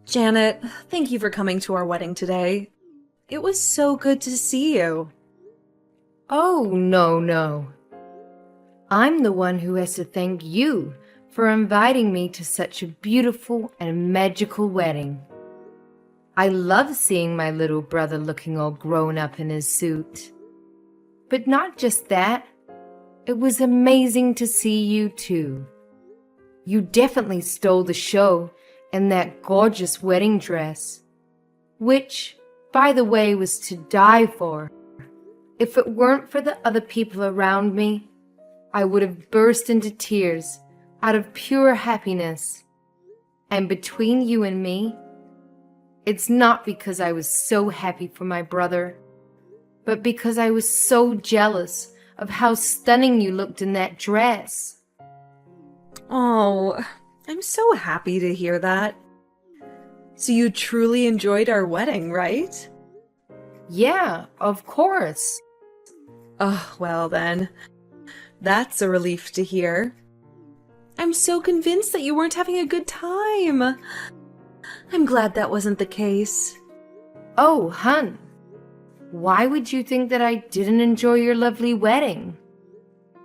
Janet, thank you for coming to our wedding today. It was so good to see you. Oh, no. I'm the one who has to thank you for inviting me to such a beautiful and magical wedding. I love seeing my little brother looking all grown up in his suit. But not just that, it was amazing to see you too. You definitely stole the show in that gorgeous wedding dress, which, by the way, was to die for. If it weren't for the other people around me, I would have burst into tears out of pure happiness. And between you and me, it's not because I was so happy for my brother, but because I was so jealous of how stunning you looked in that dress. Oh, I'm so happy to hear that. So you truly enjoyed our wedding, right? Yeah, of course. Oh, well then. That's a relief to hear. I'm so convinced that you weren't having a good time. I'm glad that wasn't the case. Oh, hun, why would you think that I didn't enjoy your lovely wedding?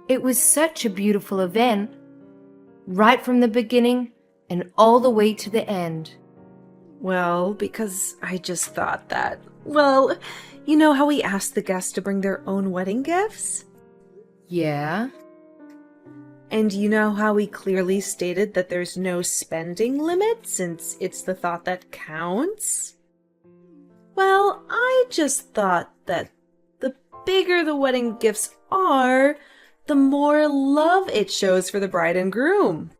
It was such a beautiful event, right from the beginning and all the way to the end. Well, because I just thought that, well, you know how we asked the guests to bring their own wedding gifts? Yeah? And you know how we clearly stated that there's no spending limit since it's the thought that counts? Well, I just thought that the bigger the wedding gifts are, the more love it shows for the bride and groom.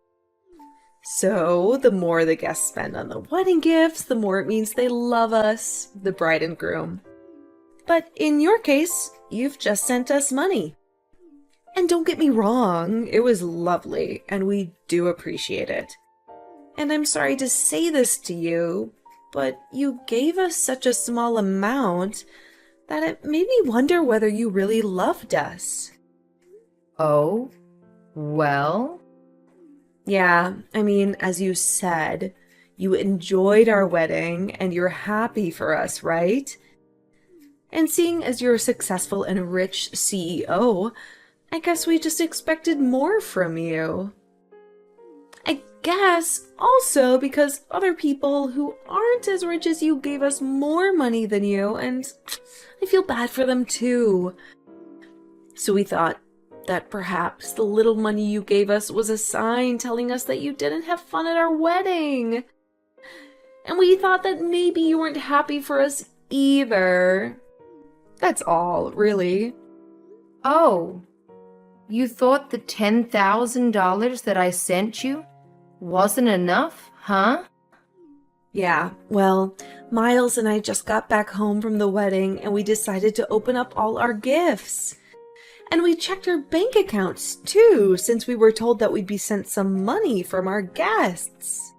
So, the more the guests spend on the wedding gifts, the more it means they love us, the bride and groom. But in your case, you've just sent us money. And don't get me wrong, it was lovely, and we do appreciate it. And I'm sorry to say this to you, but you gave us such a small amount that it made me wonder whether you really loved us. Oh, well? Yeah, I mean, as you said, you enjoyed our wedding and you're happy for us, right? And seeing as you're a successful and rich CEO, I guess we just expected more from you. I guess also because other people who aren't as rich as you gave us more money than you, and I feel bad for them too. So we thought that perhaps the little money you gave us was a sign telling us that you didn't have fun at our wedding. And we thought that maybe you weren't happy for us either. That's all, really. Oh, you thought the $10,000 that I sent you wasn't enough, huh? Yeah, well, Miles and I just got back home from the wedding and we decided to open up all our gifts. And we checked our bank accounts too, since we were told that we'd be sent some money from our guests.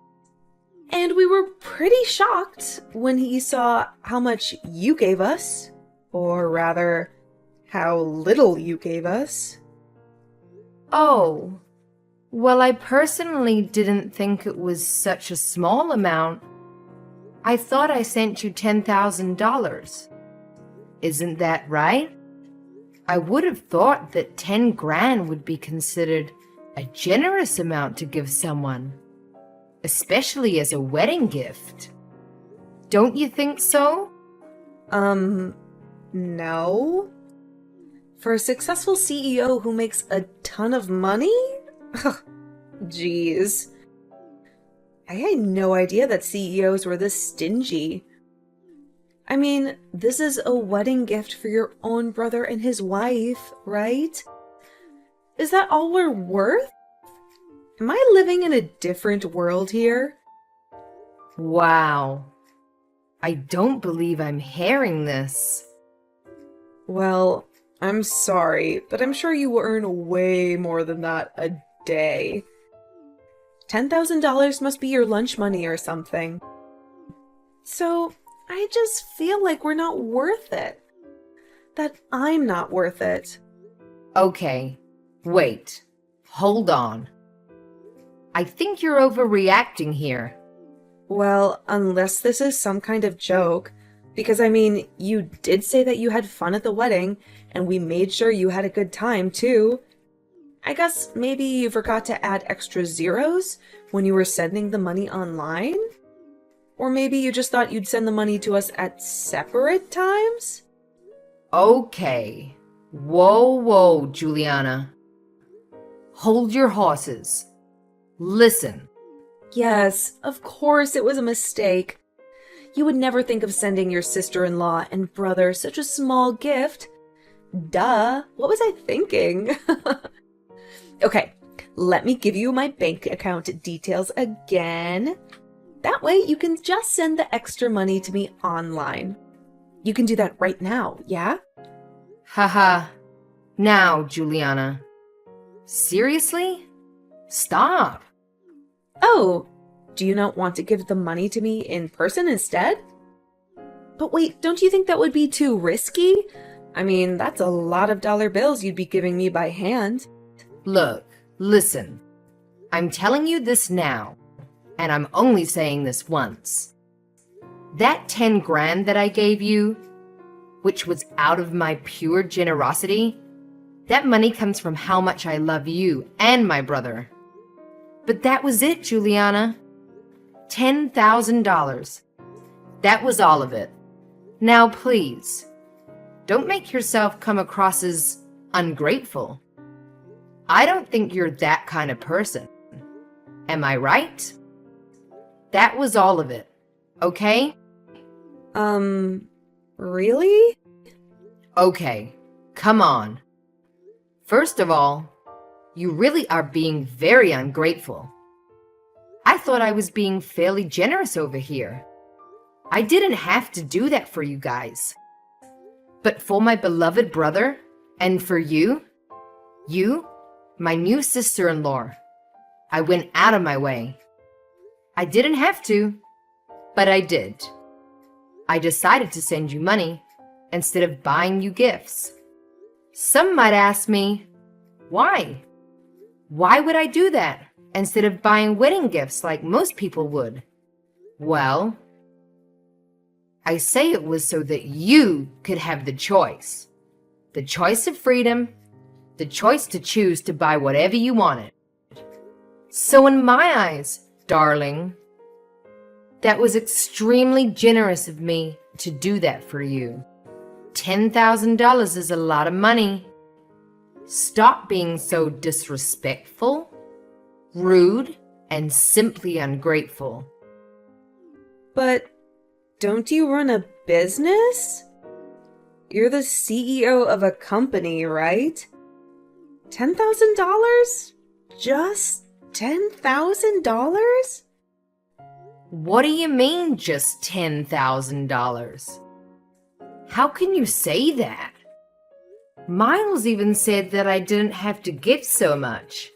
And we were pretty shocked when he saw how much you gave us, or rather, how little you gave us. Oh, well, I personally didn't think it was such a small amount. I thought I sent you $10,000. Isn't that right? I would have thought that 10 grand would be considered a generous amount to give someone, especially as a wedding gift. Don't you think so? No. For a successful CEO who makes a ton of money? Jeez. I had no idea that CEOs were this stingy. I mean, this is a wedding gift for your own brother and his wife, right? Is that all we're worth? Am I living in a different world here? Wow. I don't believe I'm hearing this. Well, I'm sorry, but I'm sure you earn way more than that a day. $10,000 must be your lunch money or something. So, I just feel like we're not worth it. That I'm not worth it. Okay, wait. Hold on. I think you're overreacting here. Well, unless this is some kind of joke, because I mean, you did say that you had fun at the wedding, and we made sure you had a good time too. I guess maybe you forgot to add extra zeros when you were sending the money online? Or maybe you just thought you'd send the money to us at separate times? Okay. Whoa, whoa, Juliana. Hold your horses. Listen. Yes, of course it was a mistake. You would never think of sending your sister-in-law and brother such a small gift. Duh, what was I thinking? Okay, let me give you my bank account details again. That way you can just send the extra money to me online. You can do that right now, yeah? Haha. Now, Juliana. Seriously? Stop. Oh, do you not want to give the money to me in person instead? But wait, don't you think that would be too risky? I mean, that's a lot of dollar bills you'd be giving me by hand. Look, listen. I'm telling you this now, and I'm only saying this once. That 10 grand that I gave you, which was out of my pure generosity, that money comes from how much I love you and my brother. But that was it, Juliana. $10,000. That was all of it. Now, please, don't make yourself come across as ungrateful. I don't think you're that kind of person. Am I right? That was all of it, okay? Really? Okay, come on. First of all, you really are being very ungrateful. I thought I was being fairly generous over here. I didn't have to do that for you guys. But for my beloved brother, and for you, my new sister-in-law, I went out of my way. I didn't have to, but I did. I decided to send you money instead of buying you gifts. Some might ask me, why? Why would I do that instead of buying wedding gifts like most people would? Well, I say it was so that you could have the choice. The choice of freedom, the choice to choose to buy whatever you wanted. So in my eyes, darling, that was extremely generous of me to do that for you. $10,000 is a lot of money. Stop being so disrespectful, rude, and simply ungrateful. But don't you run a business? You're the CEO of a company, right? $10,000? Just $10,000? What do you mean, just $10,000? How can you say that? Miles even said that I didn't have to give so much.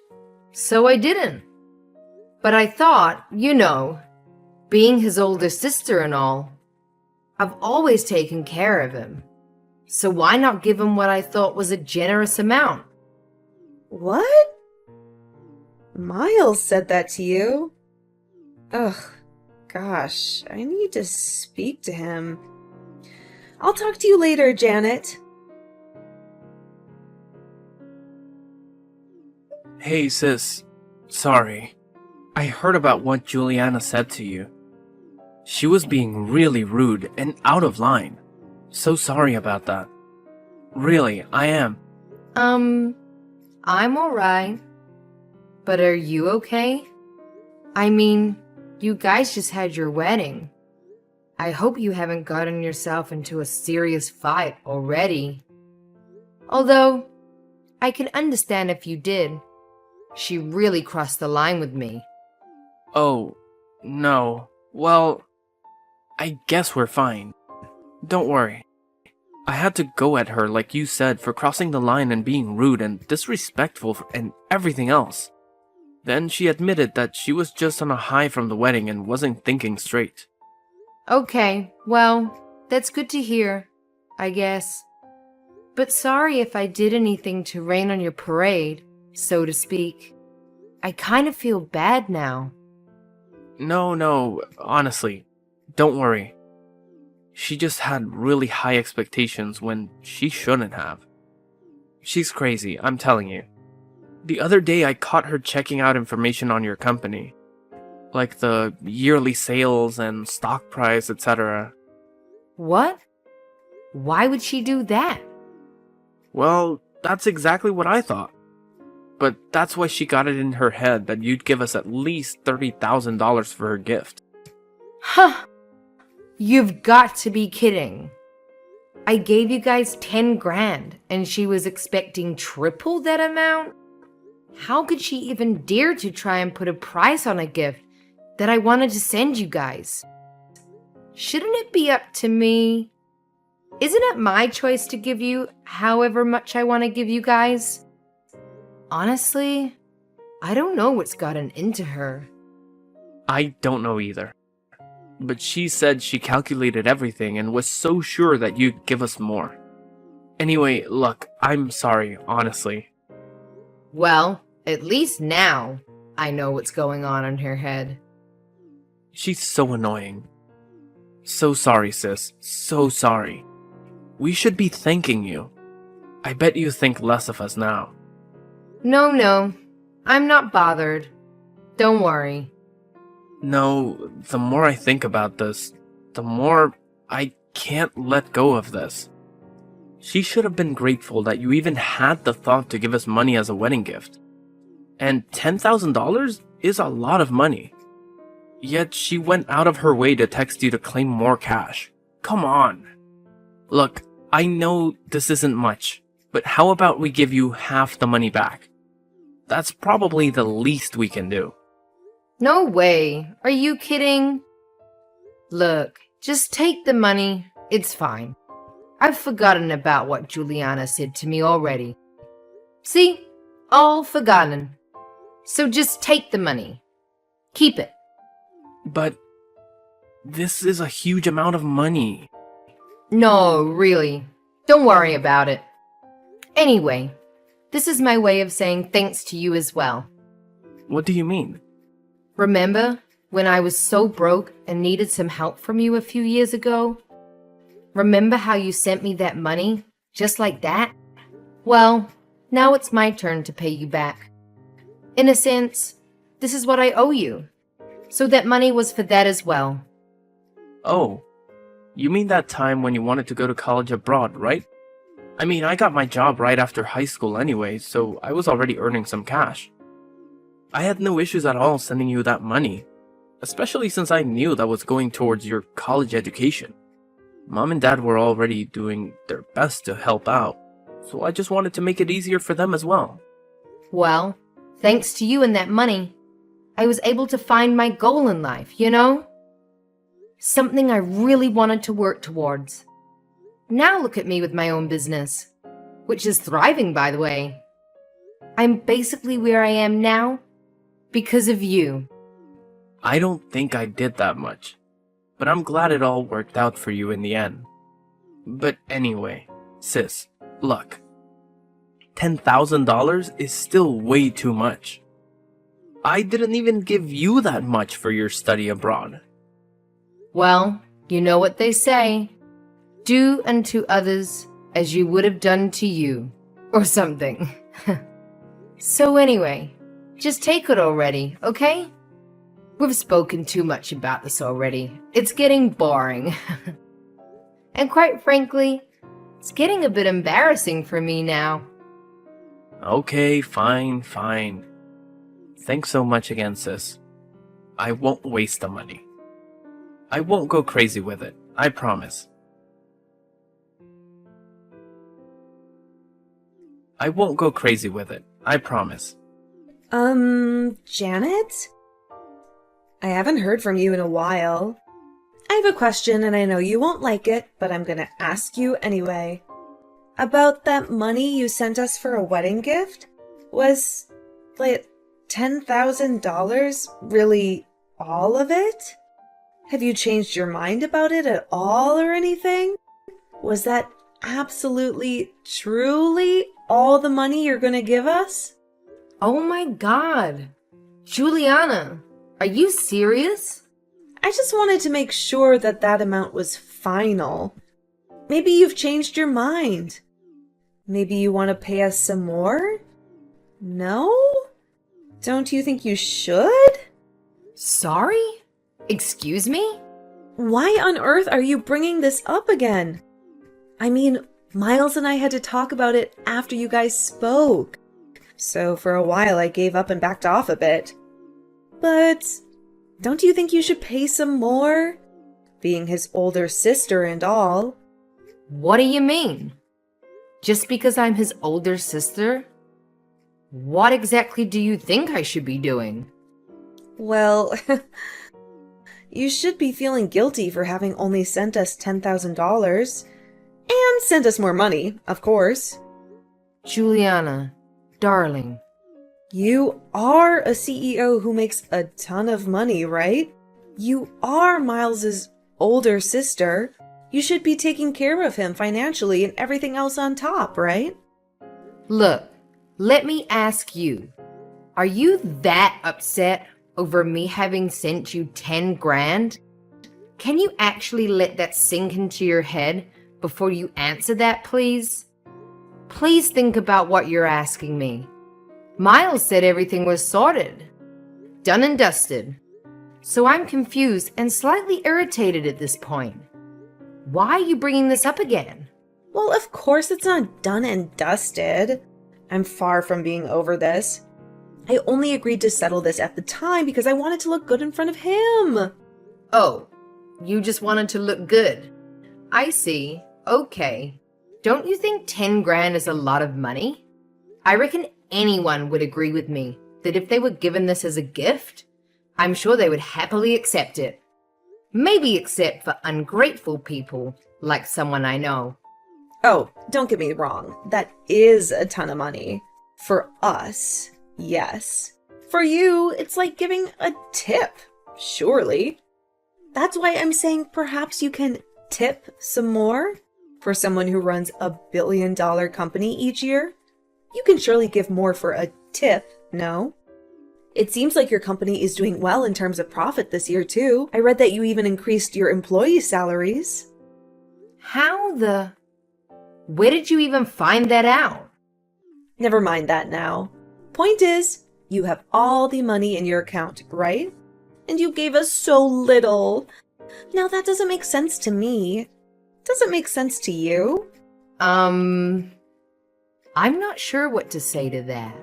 So I didn't. But I thought, being his older sister and all, I've always taken care of him. So why not give him what I thought was a generous amount? What? Miles said that to you? Ugh, gosh, I need to speak to him. I'll talk to you later, Janet. Hey sis, sorry. I heard about what Juliana said to you. She was being really rude and out of line. So sorry about that. Really, I am. I'm alright. But are you okay? I mean, you guys just had your wedding. I hope you haven't gotten yourself into a serious fight already. Although, I can understand if you did. She really crossed the line with me. Oh, no. Well, I guess we're fine. Don't worry. I had to go at her like you said for crossing the line and being rude and disrespectful and everything else. Then she admitted that she was just on a high from the wedding and wasn't thinking straight. Okay, well, that's good to hear, I guess. But sorry if I did anything to rain on your parade, so to speak. I kind of feel bad now. No, honestly, don't worry. She just had really high expectations when she shouldn't have. She's crazy, I'm telling you. The other day I caught her checking out information on your company, like the yearly sales and stock price, etc. What? Why would she do that? Well, that's exactly what I thought. But that's why she got it in her head that you'd give us at least $30,000 for her gift. Huh! You've got to be kidding. I gave you guys 10 grand and she was expecting triple that amount? How could she even dare to try and put a price on a gift that I wanted to send you guys? Shouldn't it be up to me? Isn't it my choice to give you however much I want to give you guys? Honestly, I don't know what's gotten into her. I don't know either. But she said she calculated everything and was so sure that you'd give us more. Anyway, look, I'm sorry, honestly. Well, at least now I know what's going on in her head. She's so annoying. So sorry, sis. So sorry. We should be thanking you. I bet you think less of us now. No, I'm not bothered. Don't worry. No, the more I think about this, the more I can't let go of this. She should have been grateful that you even had the thought to give us money as a wedding gift. And $10,000 is a lot of money. Yet she went out of her way to text you to claim more cash. Come on. Look, I know this isn't much, but how about we give you half the money back? That's probably the least we can do. No way. Are you kidding? Look, just take the money. It's fine. I've forgotten about what Juliana said to me already. See? All forgotten. So just take the money. Keep it. But this is a huge amount of money. No, really. Don't worry about it. Anyway, this is my way of saying thanks to you as well. What do you mean? Remember when I was so broke and needed some help from you a few years ago? Remember how you sent me that money, just like that? Well, now it's my turn to pay you back. In a sense, this is what I owe you. So that money was for that as well. Oh, you mean that time when you wanted to go to college abroad, right? I mean, I got my job right after high school anyway, so I was already earning some cash. I had no issues at all sending you that money, especially since I knew that was going towards your college education. Mom and Dad were already doing their best to help out, so I just wanted to make it easier for them as well. Well, thanks to you and that money, I was able to find my goal in life, you know? Something I really wanted to work towards. Now look at me with my own business, which is thriving, by the way. I'm basically where I am now because of you. I don't think I did that much, but I'm glad it all worked out for you in the end. But anyway, sis, look. $10,000 is still way too much. I didn't even give you that much for your study abroad. Well, you know what they say. Do unto others as you would have done to you, or something. So anyway, just take it already, okay? We've spoken too much about this already. It's getting boring. And quite frankly, it's getting a bit embarrassing for me now. Okay, fine. Thanks so much again, sis. I won't waste the money. I won't go crazy with it, I promise. I won't go crazy with it, I promise. Janet? I haven't heard from you in a while. I have a question and I know you won't like it, but I'm gonna ask you anyway. About that money you sent us for a wedding gift? Was, like, $10,000 really all of it? Have you changed your mind about it at all or anything? Was that absolutely, truly all the money you're gonna give us? Oh my God. Juliana, Are you serious? I just wanted to make sure that that amount was final. Maybe you've changed your mind. Maybe you want to pay us some more? No? Don't you think you should? Sorry? Excuse me? Why on earth are you bringing this up again? I mean, Miles and I had to talk about it after you guys spoke. So for a while I gave up and backed off a bit. But don't you think you should pay some more? Being his older sister and all. What do you mean? Just because I'm his older sister? What exactly do you think I should be doing? Well, you should be feeling guilty for having only sent us $10,000. And sent us more money, of course. Juliana, darling. You are a CEO who makes a ton of money, right? You are Miles's older sister. You should be taking care of him financially and everything else on top, right? Look, let me ask you. Are you that upset over me having sent you 10 grand? Can you actually let that sink into your head before you answer that, please? Please think about what you're asking me. Miles said everything was sorted, done and dusted. So I'm confused and slightly irritated at this point. Why are you bringing this up again? Well, of course it's not done and dusted. I'm far from being over this. I only agreed to settle this at the time because I wanted to look good in front of him. Oh, you just wanted to look good. I see. Okay. Don't you think 10 grand is a lot of money? I reckon anyone would agree with me that if they were given this as a gift, I'm sure they would happily accept it. Maybe except for ungrateful people like someone I know. Oh, don't get me wrong. That is a ton of money. For us, yes. For you, it's like giving a tip, surely. That's why I'm saying perhaps you can tip some more. For someone who runs a billion-dollar company each year, you can surely give more for a tip, no? It seems like your company is doing well in terms of profit this year, too. I read that you even increased your employee salaries. Where did you even find that out? Never mind that now. Point is, you have all the money in your account, right? And you gave us so little. Now that doesn't make sense to me. Does it make sense to you? I'm not sure what to say to that.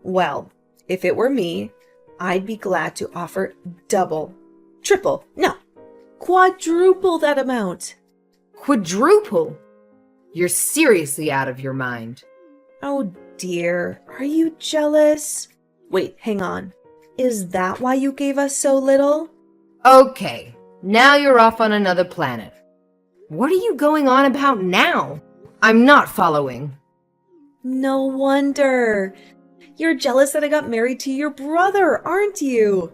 Well, if it were me, I'd be glad to offer double, triple, no, quadruple that amount. Quadruple? You're seriously out of your mind. Oh dear, are you jealous? Wait, hang on. Is that why you gave us so little? Okay, now you're off on another planet. What are you going on about now? I'm not following. No wonder. You're jealous that I got married to your brother, aren't you?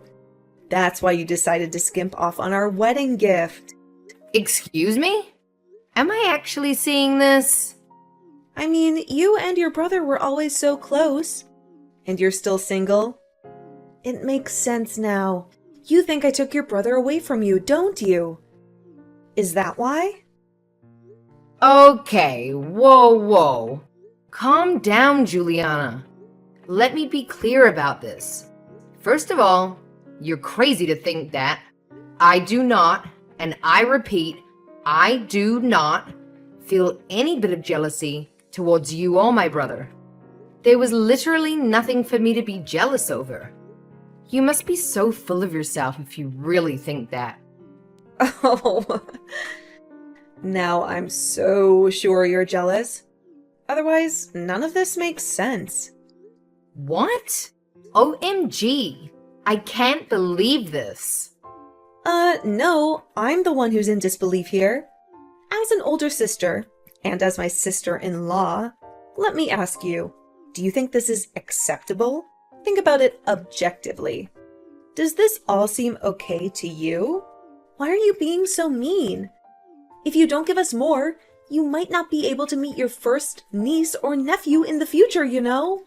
That's why you decided to skimp off on our wedding gift. Excuse me? Am I actually seeing this? I mean, you and your brother were always so close. And you're still single? It makes sense now. You think I took your brother away from you, don't you? Is that why? Okay, whoa. Calm down, Juliana. Let me be clear about this. First of all, you're crazy to think that. I do not, and I repeat, I do not feel any bit of jealousy towards you or my brother. There was literally nothing for me to be jealous over. You must be so full of yourself if you really think that. Oh, now I'm so sure you're jealous. Otherwise, none of this makes sense. What? OMG. I can't believe this. No, I'm the one who's in disbelief here. As an older sister, and as my sister-in-law, let me ask you, do you think this is acceptable? Think about it objectively. Does this all seem okay to you? Why are you being so mean? If you don't give us more, you might not be able to meet your first niece or nephew in the future, you know?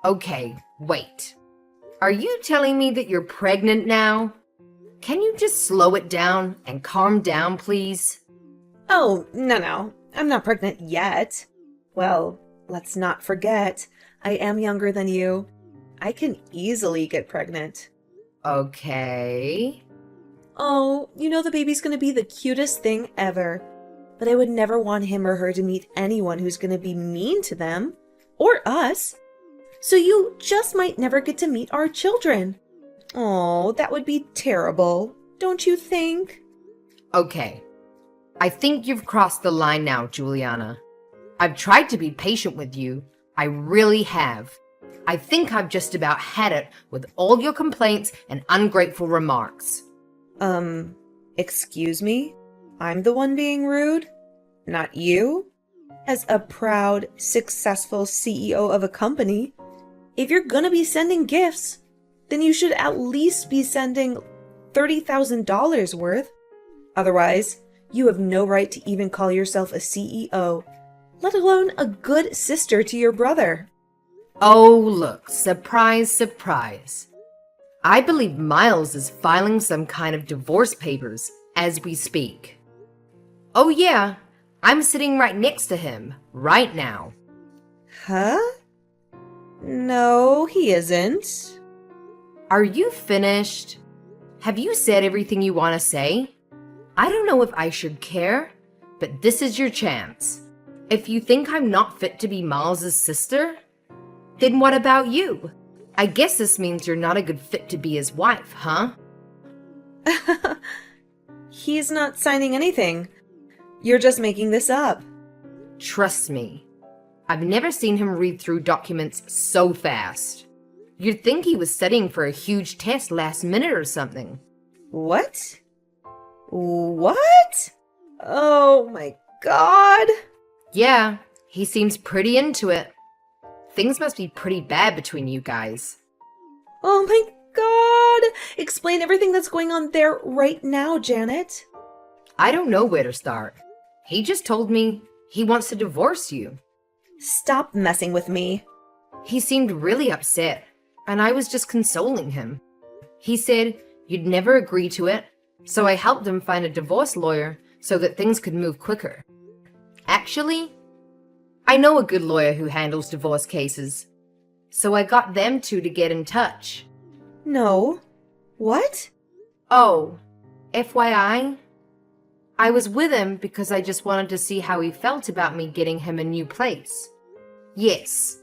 Okay, wait. Are you telling me that you're pregnant now? Can you just slow it down and calm down, please? Oh, no. I'm not pregnant yet. Well, let's not forget, I am younger than you. I can easily get pregnant. Okay. Oh, you know the baby's gonna be the cutest thing ever. But I would never want him or her to meet anyone who's gonna be mean to them. Or us. So you just might never get to meet our children. Oh, that would be terrible, don't you think? Okay. I think you've crossed the line now, Juliana. I've tried to be patient with you. I really have. I think I've just about had it with all your complaints and ungrateful remarks. Excuse me? I'm the one being rude? Not you? As a proud, successful CEO of a company, if you're gonna be sending gifts, then you should at least be sending $30,000 worth. Otherwise, you have no right to even call yourself a CEO, let alone a good sister to your brother. Oh, look, surprise, surprise. I believe Miles is filing some kind of divorce papers as we speak. Oh yeah, I'm sitting right next to him, right now. Huh? No, he isn't. Are you finished? Have you said everything you want to say? I don't know if I should care, but this is your chance. If you think I'm not fit to be Miles's sister, then what about you? I guess this means you're not a good fit to be his wife, huh? He's not signing anything. You're just making this up. Trust me, I've never seen him read through documents so fast. You'd think he was studying for a huge test last minute or something. What? What? Oh my god. Yeah, he seems pretty into it. Things must be pretty bad between you guys. Oh my god. Explain everything that's going on there right now, Janet. I don't know where to start. He just told me he wants to divorce you. Stop messing with me. He seemed really upset, and I was just consoling him. He said you'd never agree to it, so I helped him find a divorce lawyer so that things could move quicker. Actually, I know a good lawyer who handles divorce cases, so I got them two to get in touch. No. What? Oh, FYI, I was with him because I just wanted to see how he felt about me getting him a new place. Yes,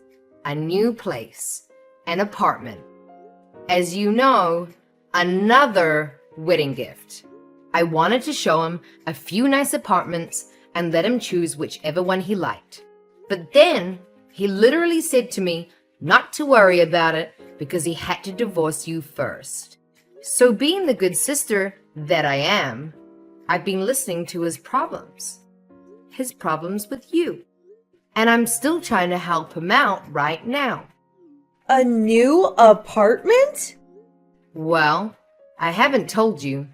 a new place, an apartment. As you know, another wedding gift. I wanted to show him a few nice apartments and let him choose whichever one he liked. But then he literally said to me not to worry about it because he had to divorce you first. So being the good sister that I am, I've been listening to his problems with you. And I'm still trying to help him out right now. A new apartment? Well, I haven't told you,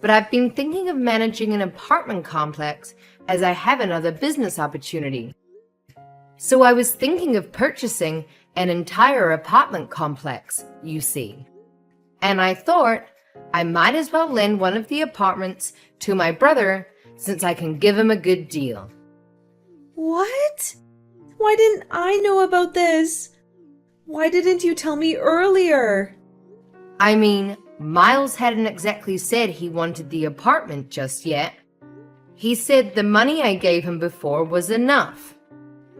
but I've been thinking of managing an apartment complex as I have another business opportunity. So I was thinking of purchasing an entire apartment complex, you see. And I thought I might as well lend one of the apartments to my brother since I can give him a good deal. What? Why didn't I know about this? Why didn't you tell me earlier? I mean, Miles hadn't exactly said he wanted the apartment just yet. He said the money I gave him before was enough.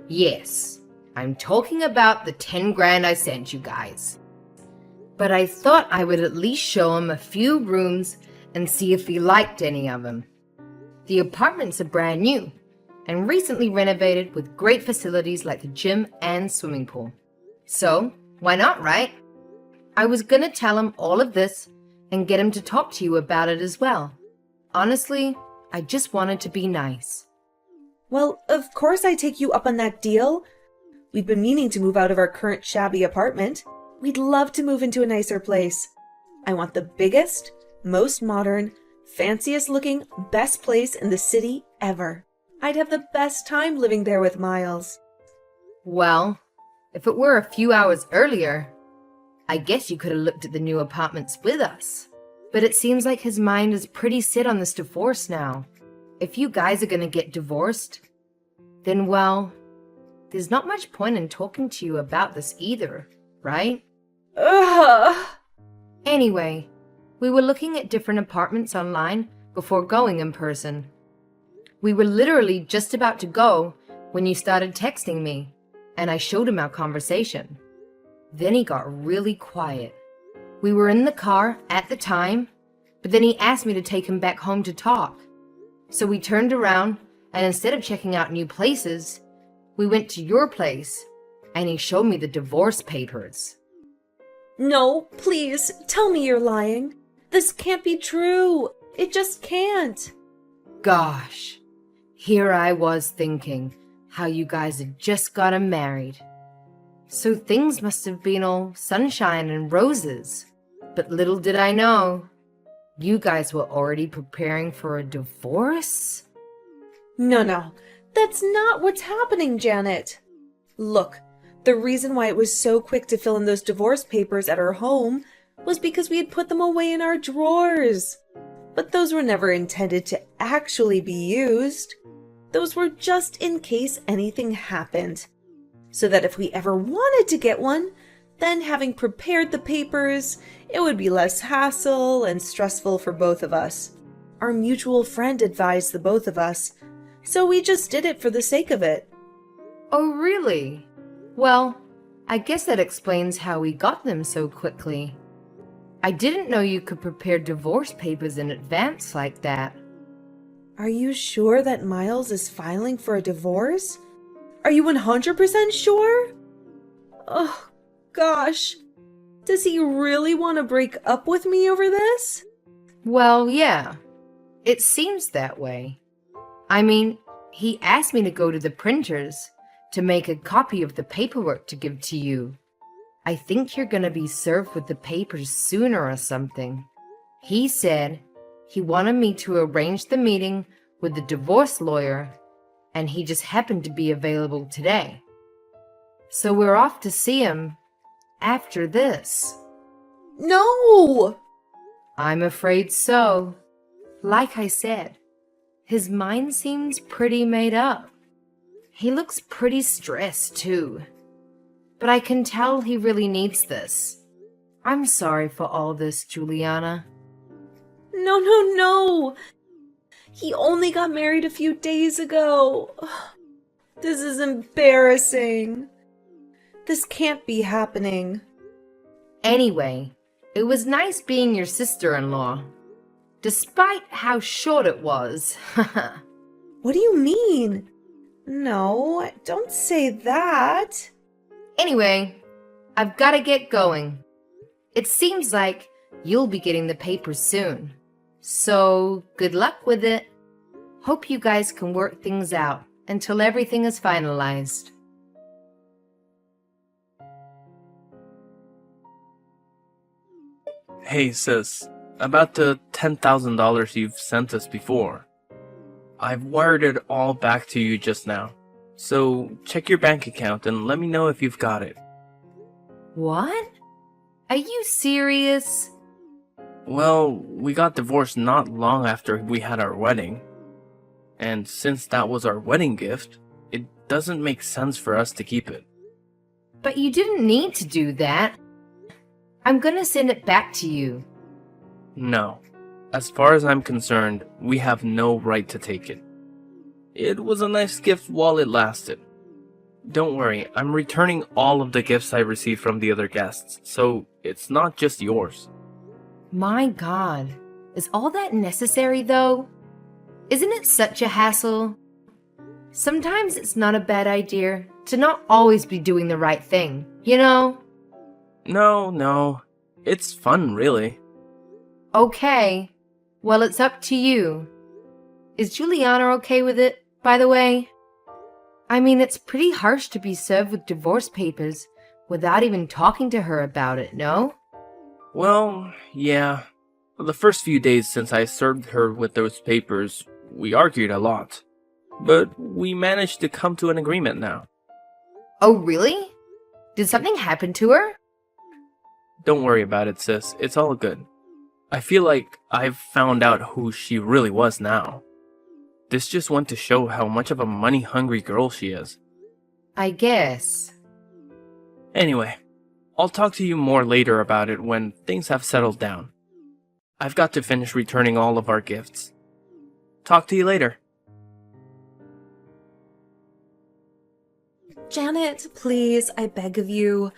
Yes, I'm talking about the 10 grand I sent you guys. But I thought I would at least show him a few rooms and see if he liked any of them. The apartments are brand new and recently renovated with great facilities like the gym and swimming pool. So, why not, right? I was gonna tell him all of this and get him to talk to you about it as well. Honestly, I just wanted to be nice. Well, of course I take you up on that deal. We've been meaning to move out of our current shabby apartment. We'd love to move into a nicer place. I want the biggest, most modern, fanciest looking, best place in the city ever. I'd have the best time living there with Miles. Well, if it were a few hours earlier, I guess you could have looked at the new apartments with us. But it seems like his mind is pretty set on this divorce now. If you guys are going to get divorced, then, well, there's not much point in talking to you about this either, right? Ugh. Anyway, we were looking at different apartments online before going in person. We were literally just about to go when you started texting me, and I showed him our conversation. Then he got really quiet. We were in the car at the time, but then he asked me to take him back home to talk. So we turned around, and instead of checking out new places, we went to your place, and he showed me the divorce papers. No, please, tell me you're lying. This can't be true. It just can't. Gosh, here I was thinking how you guys had just gotten married. So things must have been all sunshine and roses. But little did I know, you guys were already preparing for a divorce? No, that's not what's happening, Janet. Look, the reason why it was so quick to fill in those divorce papers at our home was because we had put them away in our drawers. But those were never intended to actually be used. Those were just in case anything happened. So that if we ever wanted to get one, then having prepared the papers, it would be less hassle and stressful for both of us. Our mutual friend advised the both of us, so we just did it for the sake of it. Oh, really? Well, I guess that explains how we got them so quickly. I didn't know you could prepare divorce papers in advance like that. Are you sure that Miles is filing for a divorce? Are you 100% sure? Oh, gosh. Does he really want to break up with me over this? Well, yeah. It seems that way. I mean, he asked me to go to the printers to make a copy of the paperwork to give to you. I think you're gonna be served with the papers sooner or something. He said he wanted me to arrange the meeting with the divorce lawyer, and he just happened to be available today. So we're off to see him after this. No! I'm afraid so. Like I said, his mind seems pretty made up. He looks pretty stressed, too. But I can tell he really needs this. I'm sorry for all this, Juliana. No. He only got married a few days ago. This is embarrassing. This can't be happening. Anyway, it was nice being your sister-in-law. Despite how short it was. What do you mean? No, don't say that. Anyway, I've got to get going. It seems like you'll be getting the papers soon. So, good luck with it. Hope you guys can work things out until everything is finalized. Hey sis, about the $10,000 you've sent us before. I've wired it all back to you just now. So check your bank account and let me know if you've got it. What? Are you serious? Well, we got divorced not long after we had our wedding. And since that was our wedding gift, it doesn't make sense for us to keep it. But you didn't need to do that. I'm gonna send it back to you. No. As far as I'm concerned, we have no right to take it. It was a nice gift while it lasted. Don't worry, I'm returning all of the gifts I received from the other guests, so it's not just yours. My God, is all that necessary though? Isn't it such a hassle? Sometimes it's not a bad idea to not always be doing the right thing, you know? No, it's fun really. Okay, well it's up to you. Is Juliana okay with it, by the way? I mean, it's pretty harsh to be served with divorce papers without even talking to her about it, no? Well, yeah. The first few days since I served her with those papers, we argued a lot. But we managed to come to an agreement now. Oh, really? Did something happen to her? Don't worry about it, sis. It's all good. I feel like I've found out who she really was now. This just went to show how much of a money-hungry girl she is. I guess. Anyway, I'll talk to you more later about it when things have settled down. I've got to finish returning all of our gifts. Talk to you later. Janet, please, I beg of you.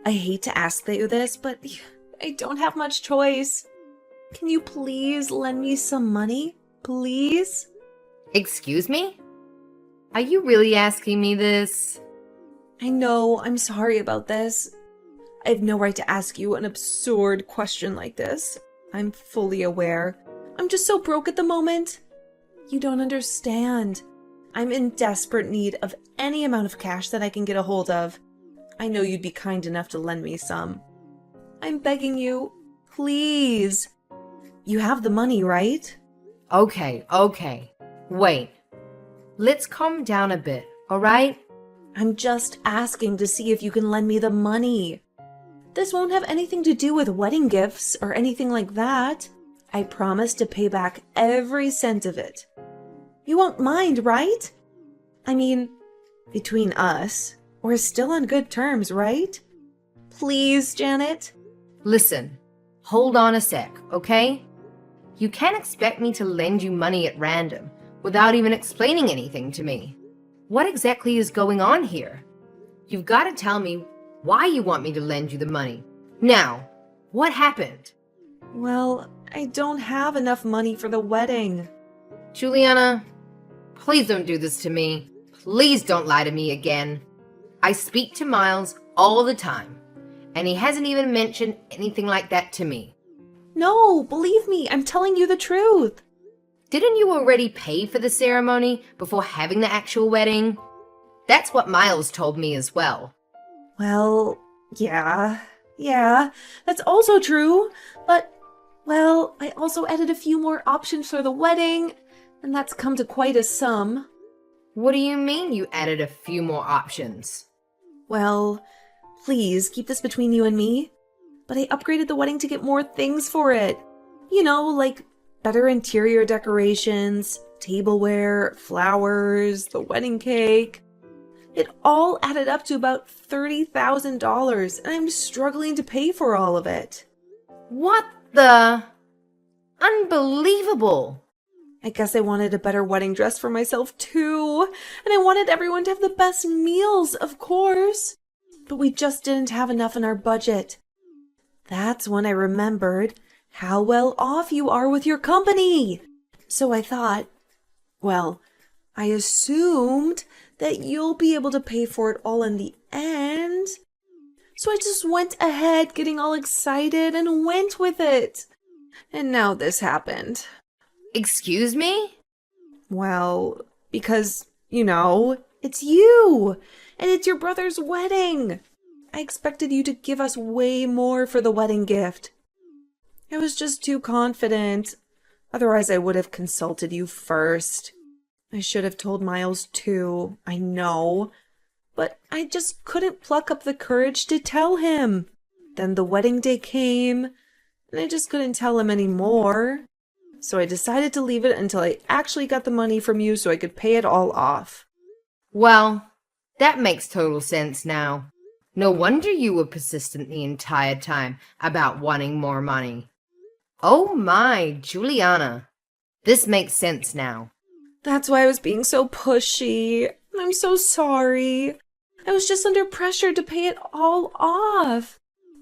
I hate to ask you this, but I don't have much choice. Can you please lend me some money? Please? Excuse me? Are you really asking me this? I know, I'm sorry about this. I have no right to ask you an absurd question like this. I'm fully aware. I'm just so broke at the moment. You don't understand. I'm in desperate need of any amount of cash that I can get a hold of. I know you'd be kind enough to lend me some. I'm begging you, please. You have the money, right? Okay. Wait. Let's calm down a bit, alright? I'm just asking to see if you can lend me the money. This won't have anything to do with wedding gifts or anything like that. I promise to pay back every cent of it. You won't mind, right? I mean, between us, we're still on good terms, right? Please, Janet? Listen, hold on a sec, okay? You can't expect me to lend you money at random without even explaining anything to me. What exactly is going on here? You've got to tell me why you want me to lend you the money. Now, what happened? Well, I don't have enough money for the wedding. Juliana, please don't do this to me. Please don't lie to me again. I speak to Miles all the time, and he hasn't even mentioned anything like that to me. No, believe me, I'm telling you the truth. Didn't you already pay for the ceremony before having the actual wedding? That's what Miles told me as well. Well, yeah, that's also true. But, well, I also added a few more options for the wedding, and that's come to quite a sum. What do you mean you added a few more options? Well, please keep this between you and me. But I upgraded the wedding to get more things for it. You know, like better interior decorations, tableware, flowers, the wedding cake. It all added up to about $30,000, and I'm struggling to pay for all of it. What the? Unbelievable! I guess I wanted a better wedding dress for myself too, and I wanted everyone to have the best meals, of course. But we just didn't have enough in our budget. That's when I remembered how well off you are with your company. So I thought, well, I assumed that you'll be able to pay for it all in the end. So I just went ahead getting all excited and went with it. And now this happened. Excuse me? Well, because, it's you. And it's your brother's wedding. I expected you to give us way more for the wedding gift. I was just too confident. Otherwise, I would have consulted you first. I should have told Miles too, I know. But I just couldn't pluck up the courage to tell him. Then the wedding day came, and I just couldn't tell him anymore. So I decided to leave it until I actually got the money from you so I could pay it all off. Well, that makes total sense now. No wonder you were persistent the entire time about wanting more money. Oh my, Juliana. This makes sense now. That's why I was being so pushy. I'm so sorry. I was just under pressure to pay it all off.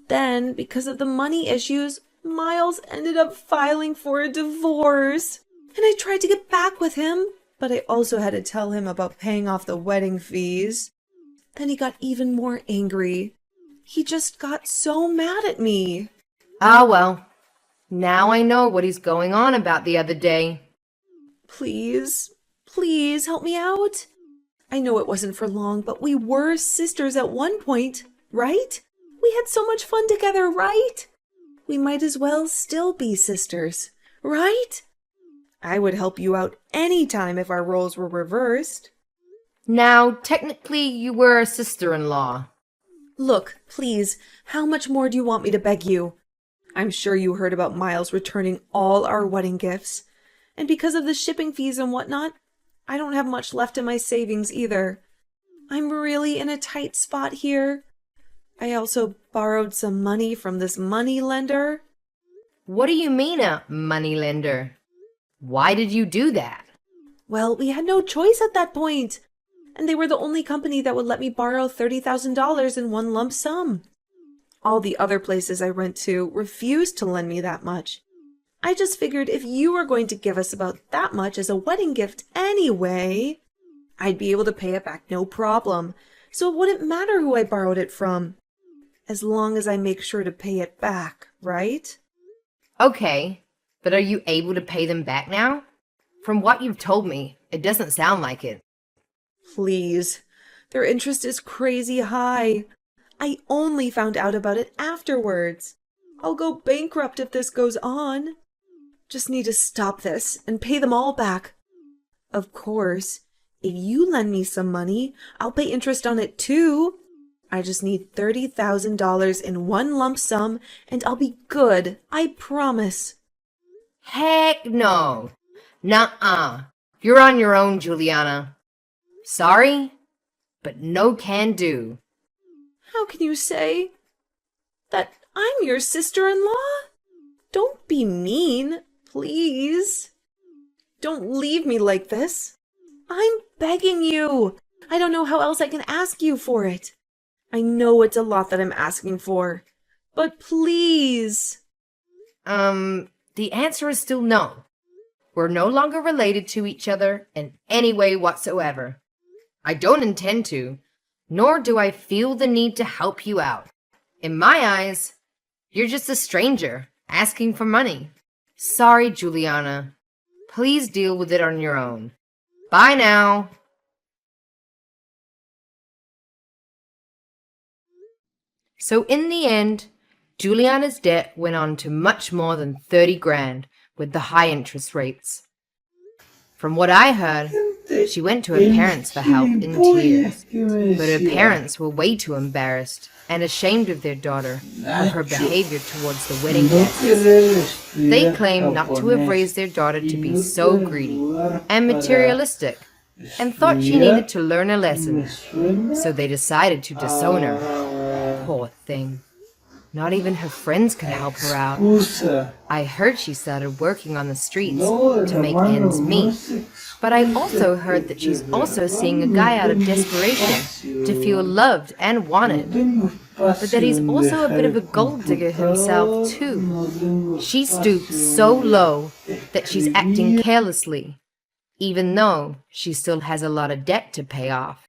Then, because of the money issues, Miles ended up filing for a divorce. And I tried to get back with him, but I also had to tell him about paying off the wedding fees. Then he got even more angry. He just got so mad at me. Ah, well. Now I know what he's going on about the other day. Please help me out. I know it wasn't for long, but we were sisters at one point, right? We had so much fun together, right? We might as well still be sisters, right? I would help you out any time if our roles were reversed. Now, technically, you were a sister-in-law. Look, please, how much more do you want me to beg you? I'm sure you heard about Miles returning all our wedding gifts. And because of the shipping fees and whatnot, I don't have much left in my savings either. I'm really in a tight spot here. I also borrowed some money from this money lender. What do you mean a moneylender? Why did you do that? Well, we had no choice at that point. And they were the only company that would let me borrow $30,000 in one lump sum. All the other places I went to refused to lend me that much. I just figured if you were going to give us about that much as a wedding gift anyway, I'd be able to pay it back no problem. So it wouldn't matter who I borrowed it from, as long as I make sure to pay it back, right? Okay, but are you able to pay them back now? From what you've told me, it doesn't sound like it. Please. Their interest is crazy high. I only found out about it afterwards. I'll go bankrupt if this goes on. Just need to stop this and pay them all back. Of course, if you lend me some money, I'll pay interest on it too. I just need $30,000 in one lump sum and I'll be good, I promise. Heck no. Nuh-uh. You're on your own, Juliana. Sorry, but no can do. How can you say that I'm your sister-in-law? Don't be mean, please. Don't leave me like this. I'm begging you. I don't know how else I can ask you for it. I know it's a lot that I'm asking for, but please. The answer is still no. We're no longer related to each other in any way whatsoever. I don't intend to, nor do I feel the need to help you out. In my eyes, you're just a stranger asking for money. Sorry, Juliana. Please deal with it on your own. Bye now. So in the end, Juliana's debt went on to much more than 30 grand with the high interest rates. From what I heard, she went to her parents for help in tears, but her parents were way too embarrassed and ashamed of their daughter for her behavior towards the wedding guests. They claimed not to have raised their daughter to be so greedy and materialistic and thought she needed to learn a lesson, so they decided to disown her. Poor thing. Not even her friends could help her out. I heard she started working on the streets to make ends meet. But I also heard that she's also seeing a guy out of desperation to feel loved and wanted. But that he's also a bit of a gold digger himself, too. She stooped so low that she's acting carelessly, even though she still has a lot of debt to pay off.